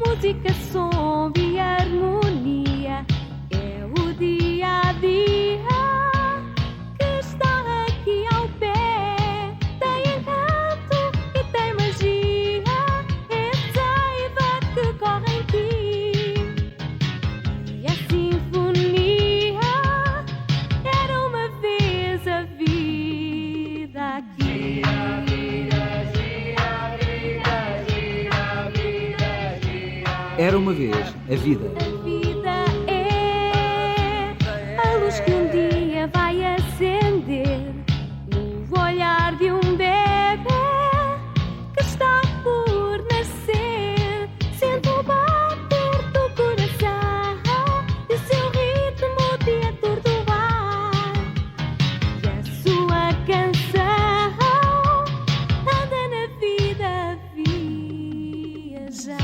Música, som e harmonia é o dia a dia que está aqui ao pé. Tem encanto e tem magia, é seiva que corre em ti. E a sinfonia era uma vez a vida aqui. Era uma vez a vida. A vida é a luz que um dia vai acender no olhar de um bebê que está por nascer. Sente o bater do coração e o seu ritmo de atordoar. E a sua canção anda na vida a viajar.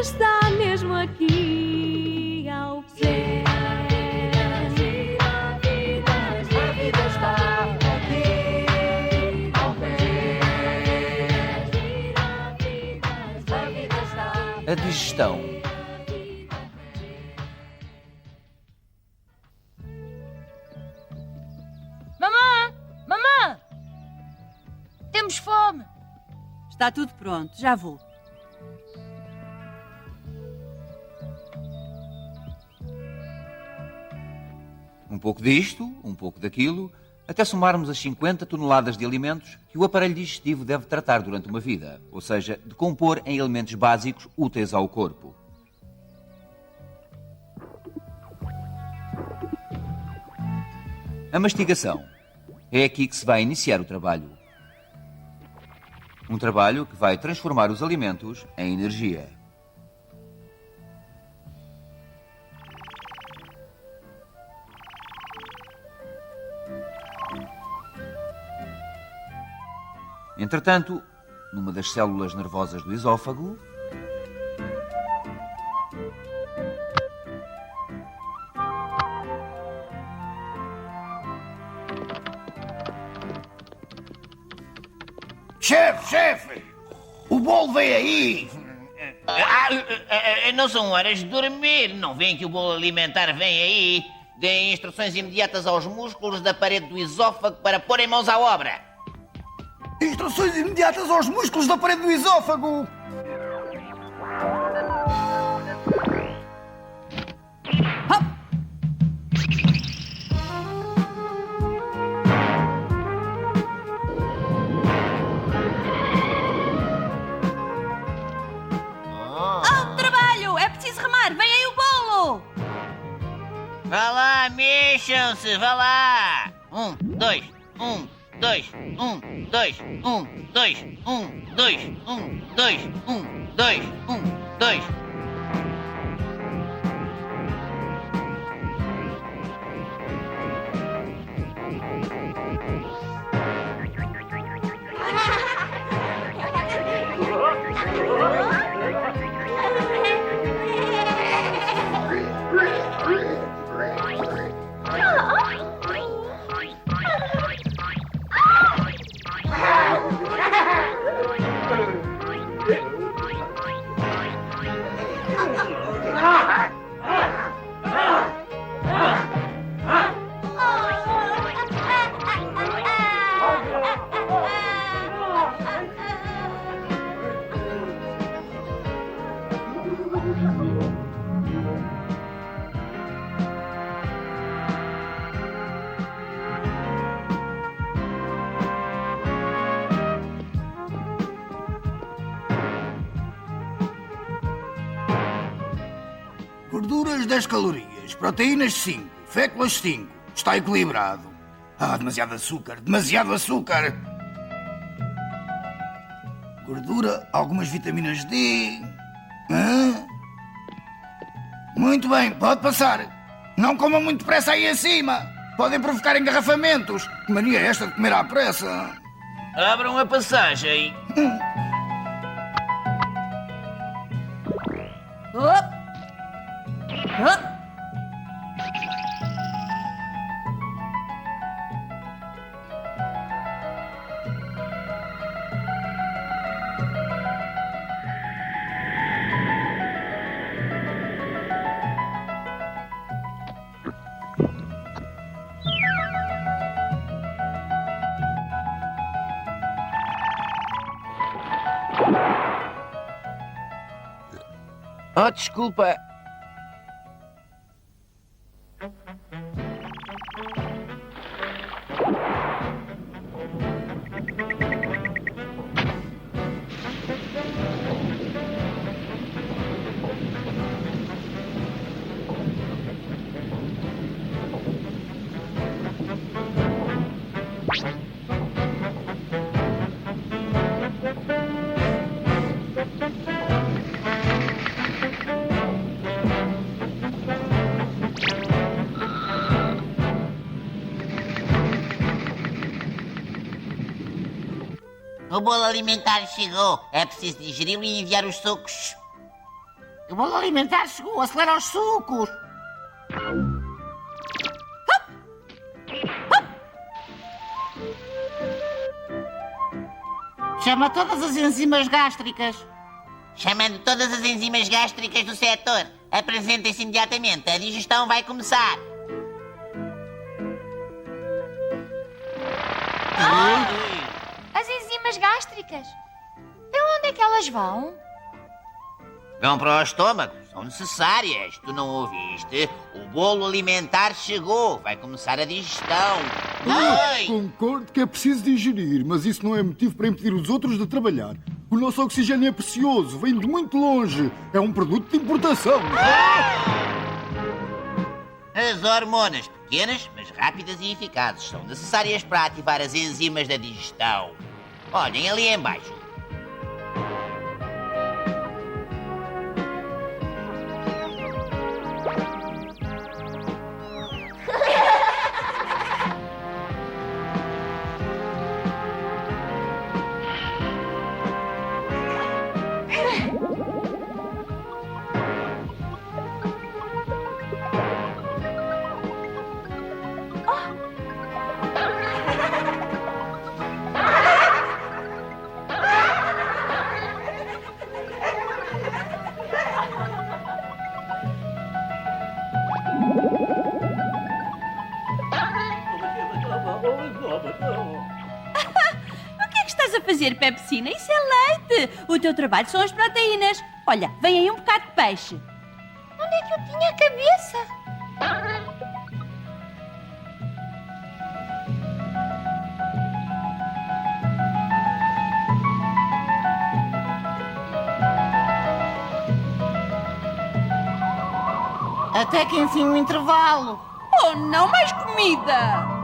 Está mesmo aqui ao pé. A vida está aqui ao pé. A vida está. A digestão. Mamã! Mamã! Temos fome! Está tudo pronto, já vou. Um pouco disto, um pouco daquilo, até somarmos as 50 toneladas de alimentos que o aparelho digestivo deve tratar durante uma vida, ou seja, decompor em elementos básicos úteis ao corpo. A mastigação. É aqui que se vai iniciar o trabalho. Um trabalho que vai transformar os alimentos em energia. Entretanto, numa das células nervosas do esófago, Chefe! O bolo vem aí! Não são horas de dormir. Não vêem que o bolo alimentar vem aí? Deem instruções imediatas aos músculos da parede do esófago para porem mãos à obra. Instruções imediatas aos músculos da parede do esófago! Ao trabalho! É preciso remar! Vem aí o bolo! Vá lá, mexam-se, vá lá! 1, 2, 1, 2, 1, 2, 1, 2, 1, 2, 1, 2, 1, 2, 1, 2. Gorduras 10 calorias, proteínas 5, féculas 5. Está equilibrado. Demasiado açúcar, demasiado açúcar. Gordura, algumas vitaminas D. Muito bem, pode passar. Não comam muito depressa aí acima. Podem provocar engarrafamentos. Que mania é esta de comer à pressa? Abram a passagem. Op. Op. Oh, desculpa. O bolo alimentar chegou. É preciso digeri-lo e enviar os sucos. O bolo alimentar chegou. Acelera os sucos. Chama todas as enzimas gástricas. Chamando todas as enzimas gástricas do setor. Apresentem-se imediatamente. A digestão vai começar. As enzimas gástricas. Para onde é que elas vão? Vão para o estômago. São necessárias. Tu não ouviste? O bolo alimentar chegou. Vai começar a digestão. Ai! Concordo que é preciso digerir, mas isso não é motivo para impedir os outros de trabalhar. O nosso oxigênio é precioso, vem de muito longe. É um produto de importação. As hormonas, pequenas, mas rápidas e eficazes, são necessárias para ativar as enzimas da digestão. Olhem ali embaixo. O que é que estás a fazer, Pepsina? Isso é leite. O teu trabalho são as proteínas. Olha, vem aí um bocado de peixe. Onde é que eu tinha a cabeça? Até que enfim o intervalo. Oh, não mais comida!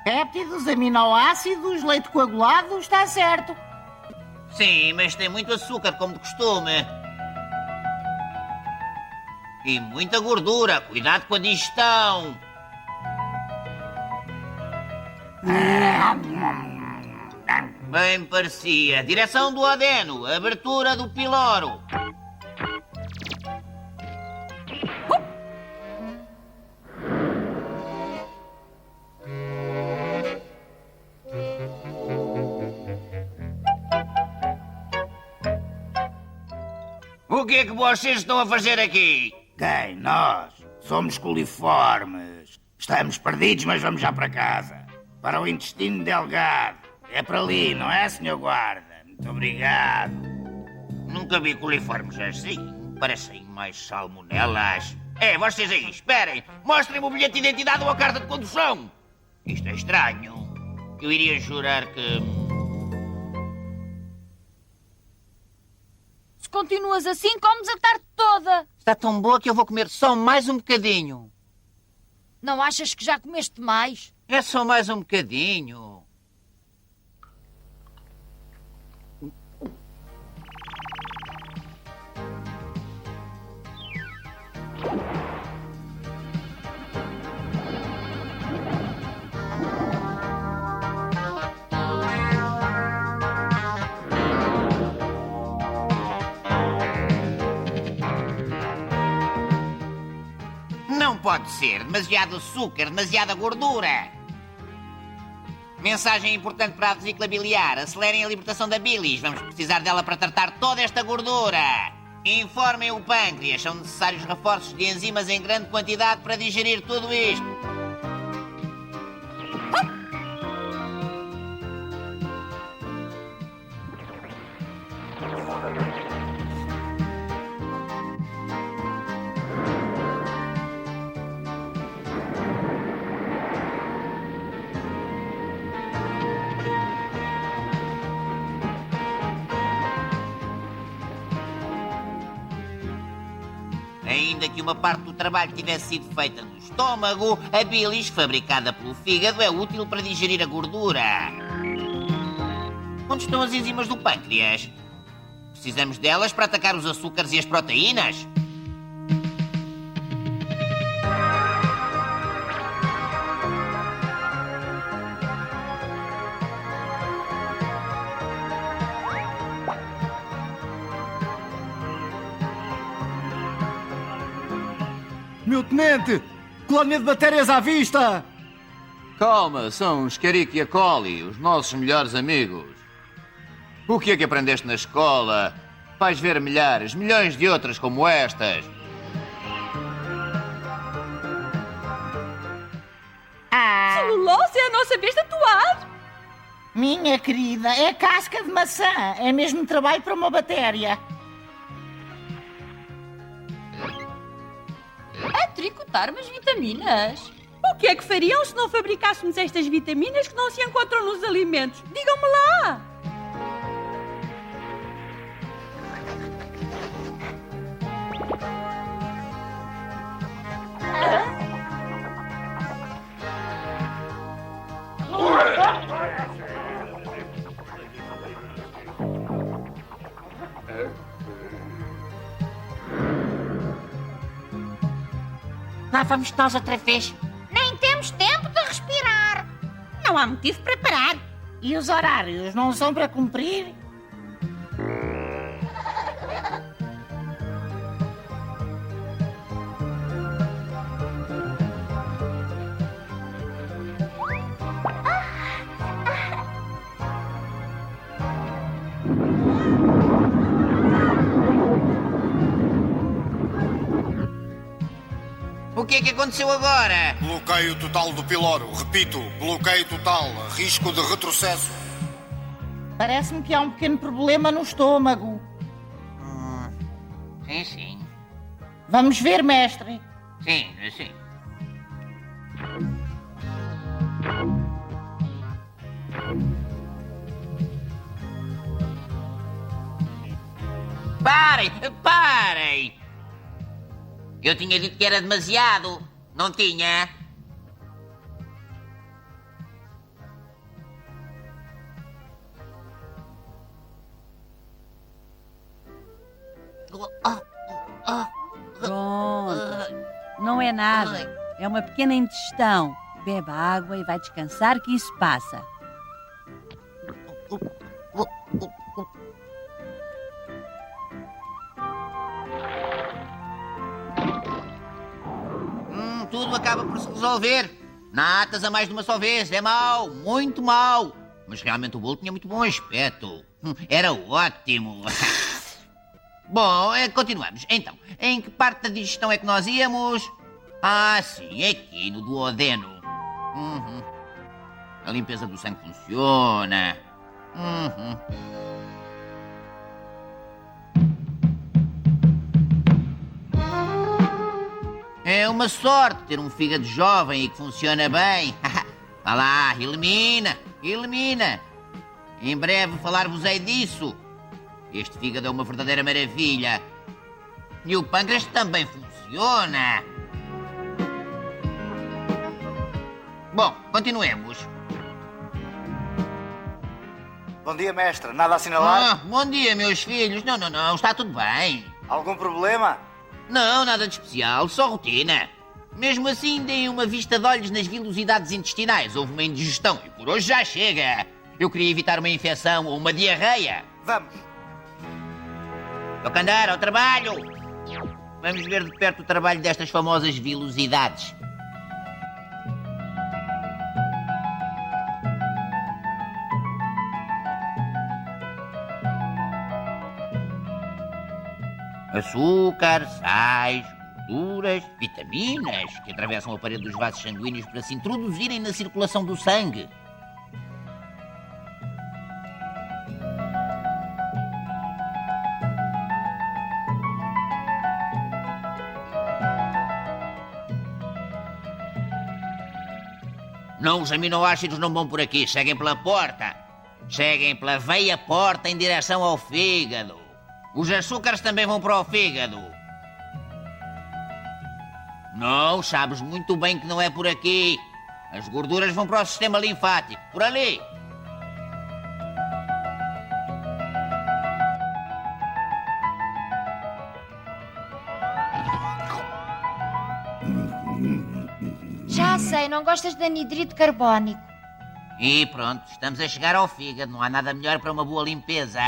Péptidos, aminoácidos, leite coagulado, está certo. Sim, mas tem muito açúcar, como de costume. E muita gordura. Cuidado com a digestão. Bem parecia. Direção do adeno. Abertura do piloro. O que é que vocês estão a fazer aqui? Quem? Nós. Somos coliformes. Estamos perdidos, mas vamos já para casa. Para o intestino delgado. É para ali, não é, senhor guarda? Muito obrigado. Nunca vi coliformes assim. Parecem mais salmonelas. É, vocês aí, esperem. Mostrem-me o bilhete de identidade ou a carta de condução. Isto é estranho. Eu iria jurar que... Se continuas assim, comes a tarde toda. Está tão boa que eu vou comer só mais um bocadinho. Não achas que já comeste mais? É só mais um bocadinho. pode ser. Demasiado açúcar, demasiada gordura. Mensagem importante para a vesícula biliar. Acelerem a libertação da bilis. Vamos precisar dela para tratar toda esta gordura. Informem o pâncreas. São necessários reforços de enzimas em grande quantidade para digerir tudo isto. Ainda que uma parte do trabalho tivesse sido feita no estômago, a bilis, fabricada pelo fígado, é útil para digerir a gordura. Onde estão as enzimas do pâncreas? Precisamos delas para atacar os açúcares e as proteínas. Meu tenente! Colónia de bactérias à vista! Calma, são os Escherichia coli, os nossos melhores amigos. O que é que aprendeste na escola? Vais ver milhares, milhões de outras como estas. Celulose é a nossa vez de atuar. Minha querida, é casca de maçã. É mesmo trabalho para uma bactéria. A tricotar umas vitaminas. O que é que fariam se não fabricássemos estas vitaminas que não se encontram nos alimentos? Digam-me lá! Lá vamos nós outra vez. Nem temos tempo de respirar. Não há motivo para parar. E os horários não são para cumprir? O que é que aconteceu agora? Bloqueio total do piloro. Repito, bloqueio total. Risco de retrocesso. Parece-me que há um pequeno problema no estômago. Sim, sim. Vamos ver, mestre. Sim, sim. Parem! Parem! Eu tinha dito que era demasiado. Não tinha? Pronto. Não é nada. É uma pequena indigestão. Bebe água e vai descansar que isso passa. Tudo acaba por se resolver. Natas a mais de uma só vez. É mau, muito mau. Mas realmente o bolo tinha muito bom aspecto. Era ótimo. Bom, continuamos. Então, em que parte da digestão é que nós íamos? Ah, sim, aqui no duodeno. A limpeza do sangue funciona. É uma sorte ter um fígado jovem e que funciona bem. Vá lá, elimina, elimina. Em breve falar-vos-ei disso. Este fígado é uma verdadeira maravilha. E o pâncreas também funciona. Bom, continuemos. Bom dia, mestre. Nada a assinalar? Bom dia, meus filhos. Não, está tudo bem. Algum problema? Não, nada de especial, só rotina. Mesmo assim, deem uma vista de olhos nas vilosidades intestinais. Houve uma indigestão e por hoje já chega. Eu queria evitar uma infecção ou uma diarreia. Vamos. Toca andar ao trabalho. Vamos ver de perto o trabalho destas famosas vilosidades. Açúcar, sais, gorduras, vitaminas que atravessam a parede dos vasos sanguíneos para se introduzirem na circulação do sangue. Não, os aminoácidos não vão por aqui, seguem pela porta. Seguem pela veia porta em direção ao fígado. Os açúcares também vão para o fígado. Não, sabes muito bem que não é por aqui. As gorduras vão para o sistema linfático, por ali. Já sei, não gostas de anidride carbónico. E pronto, estamos a chegar ao fígado. Não há nada melhor para uma boa limpeza.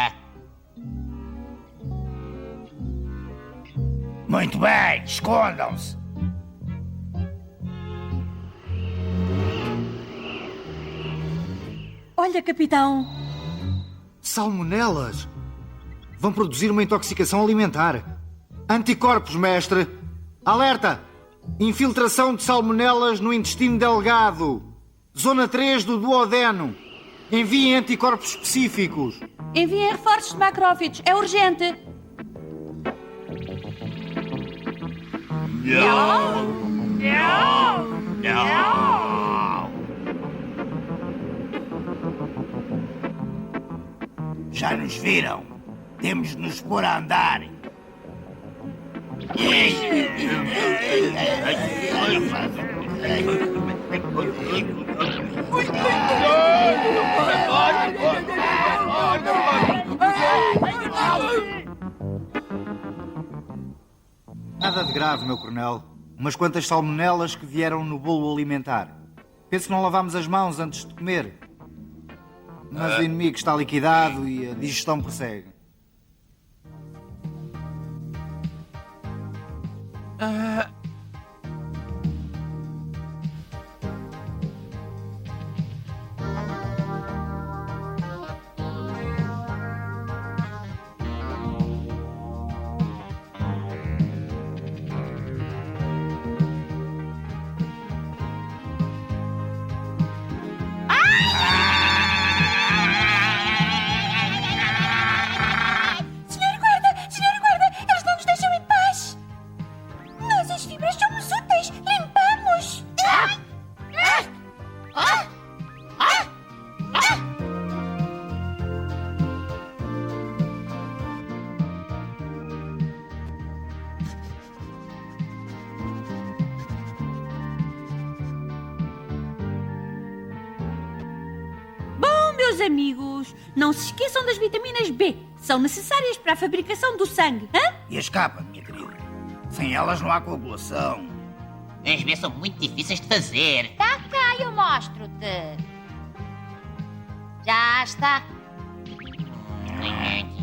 Muito bem, escondam-se. Olha, capitão. Salmonelas. Vão produzir uma intoxicação alimentar. Anticorpos, mestre. Alerta! Infiltração de salmonelas no intestino delgado. Zona 3 do duodeno. Enviem anticorpos específicos. Enviem reforços de macrófagos. É urgente. Já nos viram. Temos de nos pôr a andar. Nada de grave, meu coronel. Umas quantas salmonelas que vieram no bolo alimentar. Penso que não lavámos as mãos antes de comer. Mas o inimigo está liquidado e a digestão prossegue. Senhor guarda, eles não nos deixam em paz. Nós, as fibras, somos úteis. Limpamos. Bom, meus amigos, não se esqueçam das vitaminas B. São necessárias para a fabricação do sangue. Hã? E a escapa, minha querida? Sem elas não há coagulação. As B são muito difíceis de fazer. Tá cá, eu mostro-te. Já está. Ei.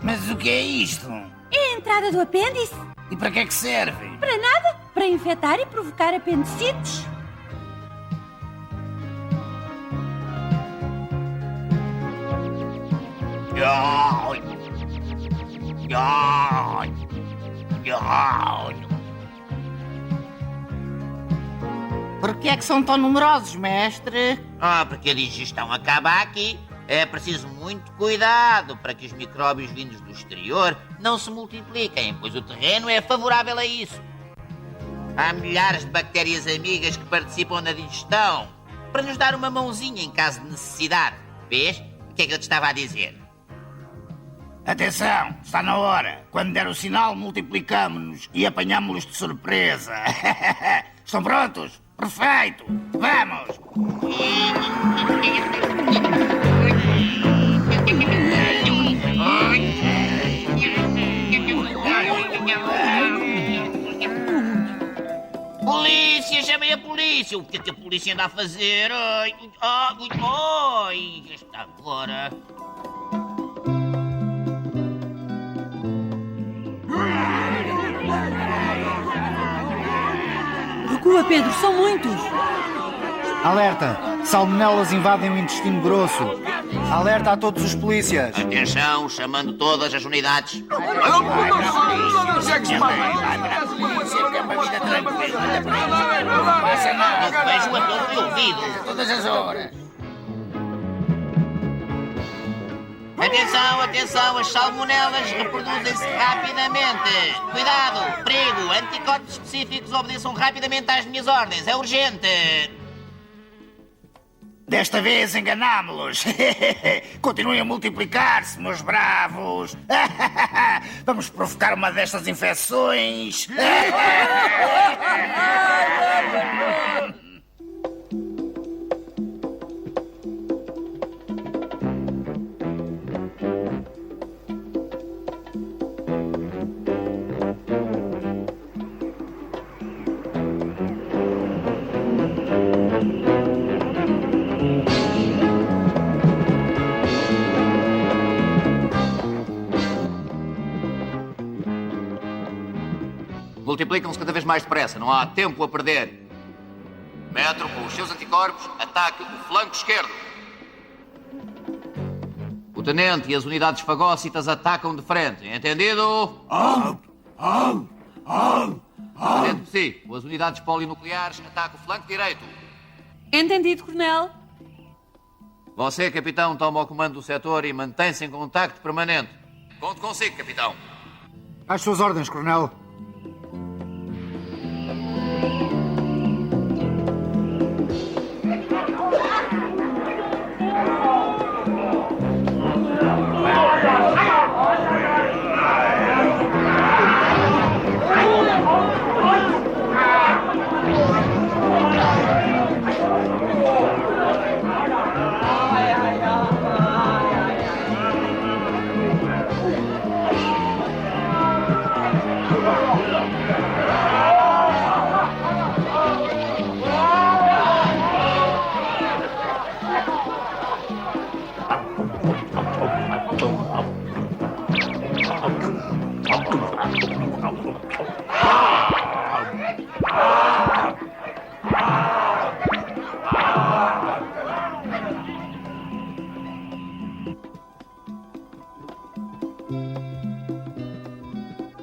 Mas o que é isto? É a entrada do apêndice. E para que é que serve? Para nada. Para infectar e provocar apendicites. Por que é que são tão numerosos, mestre? Porque a digestão acaba aqui. É preciso muito cuidado para que os micróbios vindos do exterior não se multipliquem, pois o terreno é favorável a isso. Há milhares de bactérias amigas que participam na digestão. para nos dar uma mãozinha em caso de necessidade. Vês? O que é que eu te estava a dizer? Atenção, está na hora. Quando der o sinal, multiplicamos-nos e apanhamos-los de surpresa. Estão prontos? Perfeito! Vamos! Polícia! Chamei a polícia! O que é que a polícia anda a fazer? Ai, já está agora. Recua, Pedro, são muitos. Alerta! Salmonelas invadem o intestino grosso. Alerta a todos os polícias. Atenção, chamando todas as unidades. Vai para a polícia, que é uma vida tranquila. Não passa nada. Não vejo a todo ouvido. Todas as horas. Atenção, atenção, as salmonelas reproduzem-se rapidamente. Cuidado, perigo, anticorpos específicos obedeçam rapidamente às minhas ordens. É urgente. Desta vez enganámo-los. Continuem a multiplicar-se, meus bravos. Vamos provocar uma destas infecções. Multiplicam-se cada vez mais depressa, não há tempo a perder. Metro, com os seus anticorpos, ataque o flanco esquerdo. O tenente e as unidades fagócitas atacam de frente, entendido? Tenente Psi, com as unidades polinucleares, ataca o flanco direito. Entendido, coronel. Você, capitão, toma o comando do setor e mantém-se em contacto permanente. Conto consigo, capitão. Às suas ordens, coronel.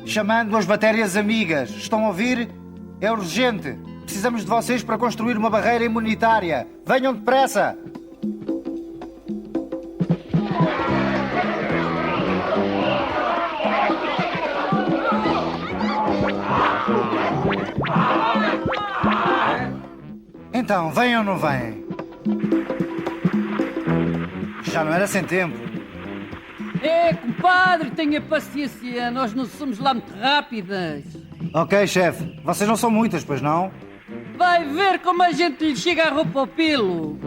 Chamando as bactérias amigas. Estão a ouvir? É urgente. Precisamos de vocês para construir uma barreira imunitária. Venham depressa! Então, vêm ou não vêm? Já não era sem tempo. Compadre, tenha paciência. Nós não somos lá muito rápidas. Ok, chefe. Vocês não são muitas, pois não? Vai ver como a gente lhe chega a roupa ao pelo.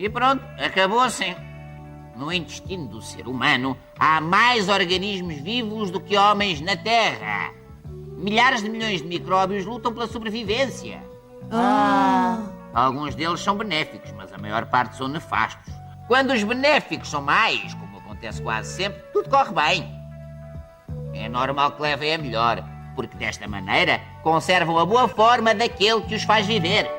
E pronto, acabou assim. No intestino do ser humano há mais organismos vivos do que homens na Terra. Milhares de milhões de micróbios lutam pela sobrevivência. Alguns deles são benéficos, mas a maior parte são nefastos. Quando os benéficos são mais, como acontece quase sempre, tudo corre bem. É normal que levem a melhor, porque desta maneira conservam a boa forma daquele que os faz viver.